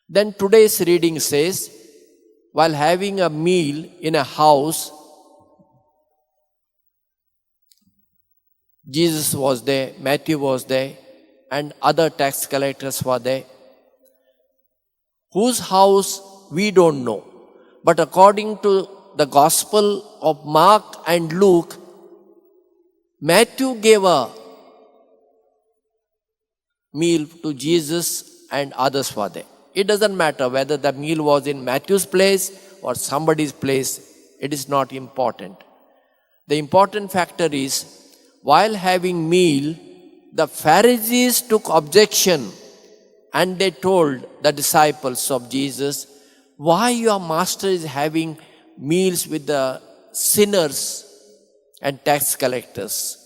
Then today's reading says, while having a meal in a house, Jesus was there, Matthew was there, and other tax collectors were there. Whose house we don't know. But according to the Gospel of Mark and Luke, Matthew gave a meal to Jesus and others were there. It doesn't matter whether the meal was in Matthew's place or somebody's place. It is not important. The important factor is, while having meal, the Pharisees took objection and they told the disciples of Jesus, why your master is having meals with the sinners and tax collectors.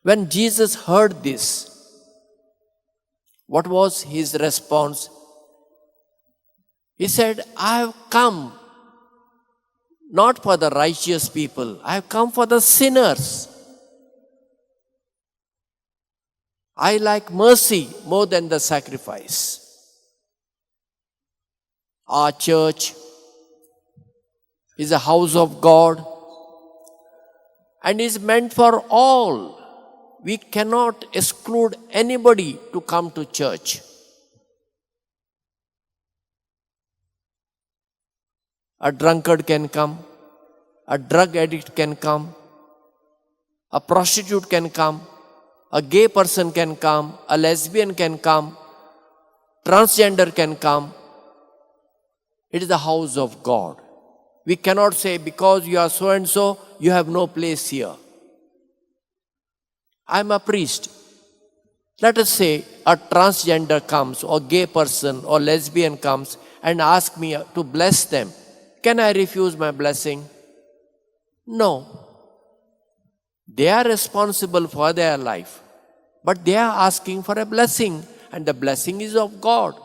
When Jesus heard this, what was his response? He said, I have come not for the righteous people, I have come for the sinners. I like mercy more than the sacrifice. Our church is a house of God and is meant for all. We cannot exclude anybody to come to church. A drunkard can come, a drug addict can come, a prostitute can come, a gay person can come, a lesbian can come, transgender can come. It is the house of God. We cannot say because you are so and so, you have no place here. I am a priest. Let us say a transgender comes, or gay person or lesbian comes and asks me to bless them. Can I refuse my blessing? No. They are responsible for their life, but they are asking for a blessing, and the blessing is of God.